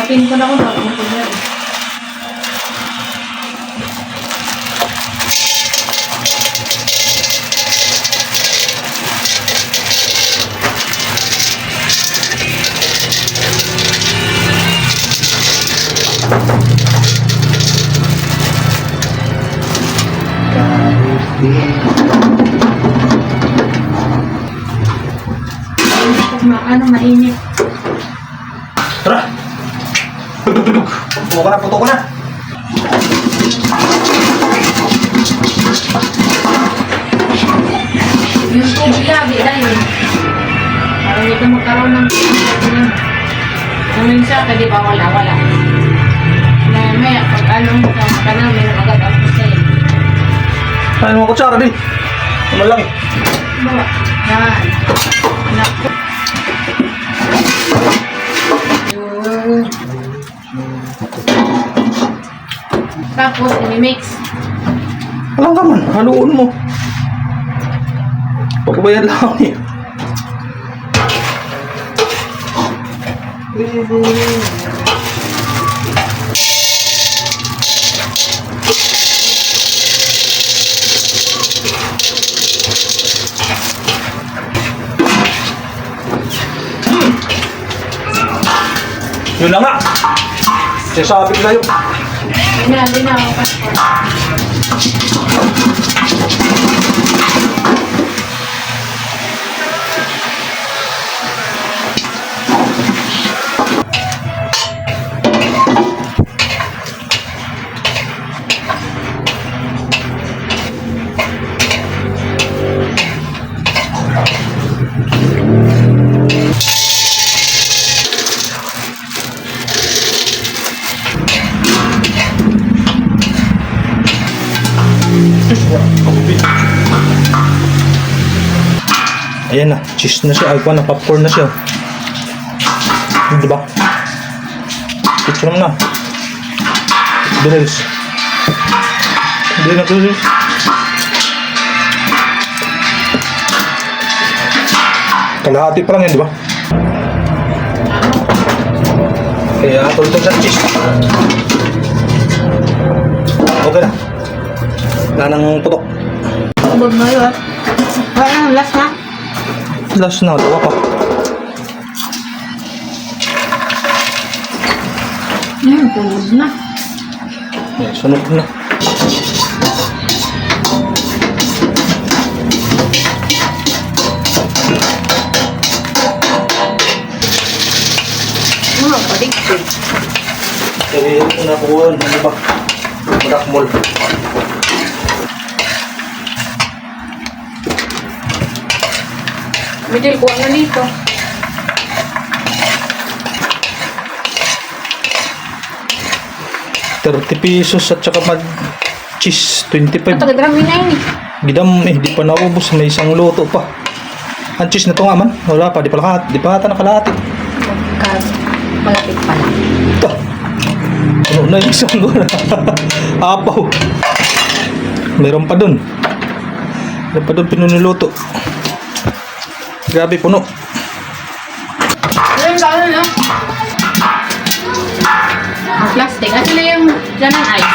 Pin ko na ako na. Ano ko na. Ano, mainit. Tara! Puto ka na! Yung tubig lagi dahil. Para dito magkaroon ng ano siya, kasi ba wala. Maya, pag anong ka na, may agad ako sa'yo. Ay, mga kutsara di! Malaki! Bawa. Yan. Naku. Tapos, ini-mix. Walang ka man, haluun mo. Pagkabayad lang niya. Yun na nga! Sinasabi ko sa'yo. Hindi na ako passport. Ayan na, cheese na siya. Ay, na, popcorn na siya. Diba? Picture mo na. Bilis. Hindi na bilis. Kalahati pa lang yun, diba? Kaya tulad sa cheese. Okay na. Wala nang putok. Ubod mo yun. Parang last na. Last na, dawa pa. Tulog na. Ayan, sunod na. Padigpig. Kaya ito na po, ano ba? Madakmol. Midil ko ano dito. ₱30 at saka cheese 25. Ito, gadrami na yun. Gidam di pa naubos, may isang luto pa. Ang cheese na to nga man, wala pa, di pa ata nakalahati. Malapit pala. Ito. Ano na yung isang gula. Apaw. Meron pa dun. Meron pa dun pinunuluto. Grabe, puno. Ano yung no? Ang plastic. At sila yung dyan ng ice.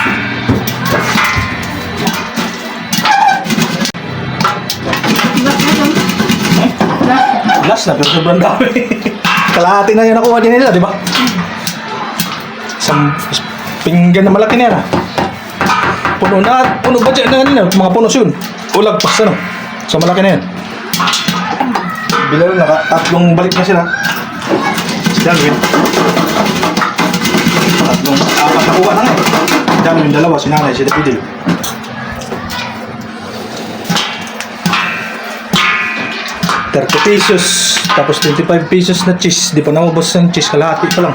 Glass na, pero sobrang dami. Kalahati na yun nakuha din nila, di ba? Isang pinggan na malaki na yan. Puno ba dyan na kanina? Mga punos yun. Ulagpas, ano? So malaki na yan. Bilal, tatlong balik na sila. Si Dalwin. Apat nakuha na nga eh. Si Dalwin, dalawa, si nanay, si Davidil. ₱30. Tapos ₱25 na cheese. Di pa naubos ang cheese. Kalahati pa lang.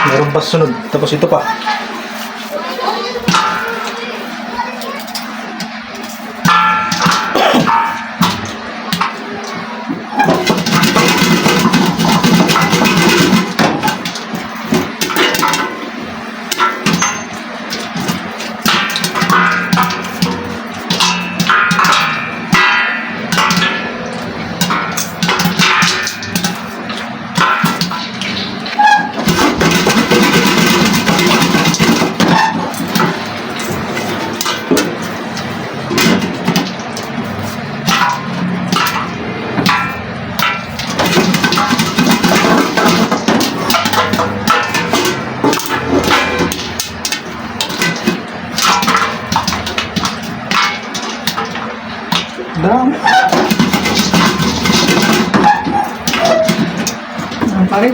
Meron pa sunod. Tapos ito pa.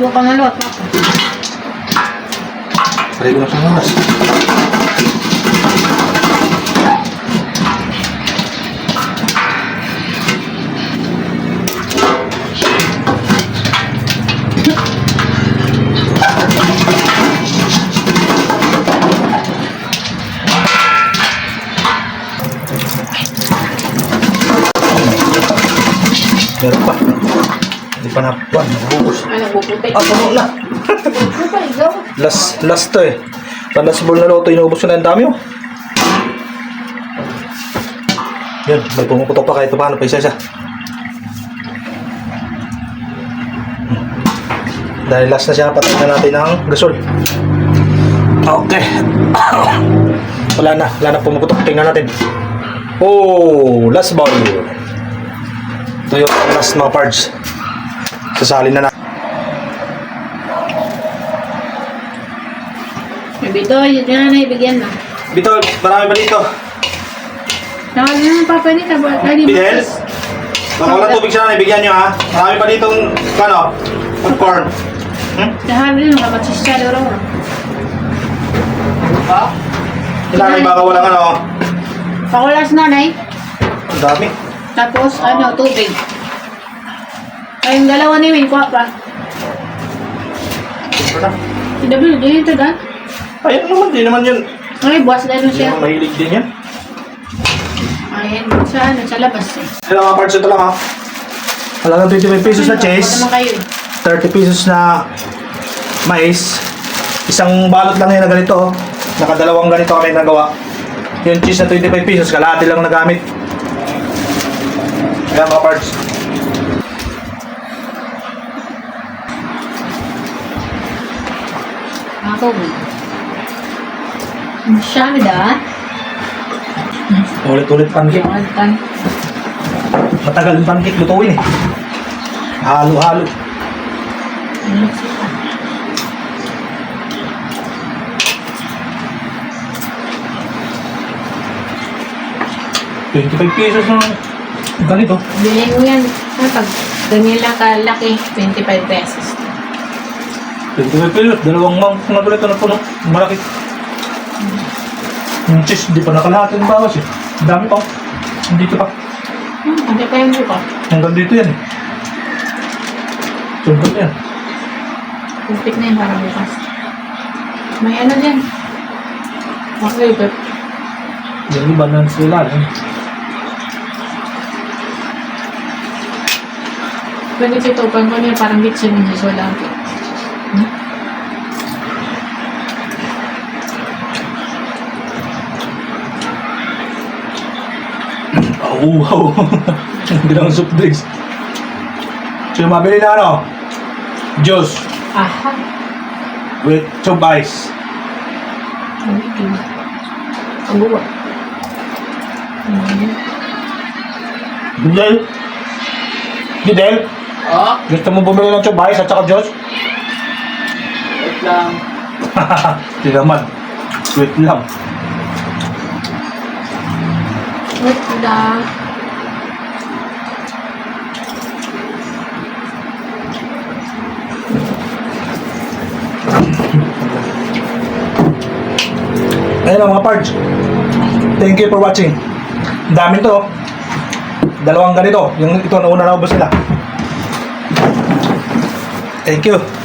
Paligo ka na lot. Paligo na siyang oras. Meron pa. Hindi pa napuan. Nabubos. Ay, nagpuputi. Puno na. Paligo. Last to eh. Sa last bowl na loto, inubos ko na yung dami oh. Yan, may pumuputok pa kahit paano pa isa-isa. Dahil last na siya, patayin na natin ang gasol. Okay. Wala na pumuputok. Tingnan natin. Oh, last bowl. Ito yung last mga parts. Sasalin na natin. Bito, yun na naibigyan na. Bito, marami ba dito? Tawag na ng papa ni Tabal. Bidel? Baka wala tubig siya na ibigyan nyo ha. Marami pa ditong, popcorn. Dahil rin, nakapasisya loro. Ha? Kailangan baka walang Pakulas nanay. Ang dami. Tapos, tubig. Ay, yung dalawa ni Win, kuha pa. Sinabi, di ito da. Ayun naman, di naman yun. Ay, buwas na Hindi siya. naman mahilig din yan. Ayan, sa labas eh. Kailangan mga parts ito lang ha. Halagang 25 pesos na cheese. Ano kayo? 30 pesos na mais. Isang balot lang yan na ganito oh. Nakadalawang ganito kami nagawa. Yung cheese na 25 pesos, kalahati lang nagamit. Kaya mga parts. Ako, masyami da. Ulit-ulit pancake. Yan. Matagal yung pancake lutuin eh. Halo-halo. ₱25 na ganito. Bilhin mo yan. Pag ganyan lang kalaki, 25 pesos. 25 pesos. Dalawang mga ganito na puno. Malaki. Yung cheese, hindi pa nakalahati ng bawas eh. Ang dami pa. Dito pa. Hindi pa yung buka. Hanggang dito yan eh. Sundot yan. Kumpit na yun para bukas. May ano dyan. Okay, but Yung iba na sila eh. pwede tutupan ko niya parang kitchen ng Jesus lang. Wow! Hindi lang soup drinks. So yung mabili na juice Aha. with chop ice. Ang buwa. Bidel? Bidel? Oh, Gusto mo bumili ng chop ice at saka juice? wait lang. Hindi naman. Sweet lang. Wait lang. Ayun lang mga parts. Thank you for watching. Ang dami to. Dalawang ganito. Yung ito, nauna na ubos nila. Thank you.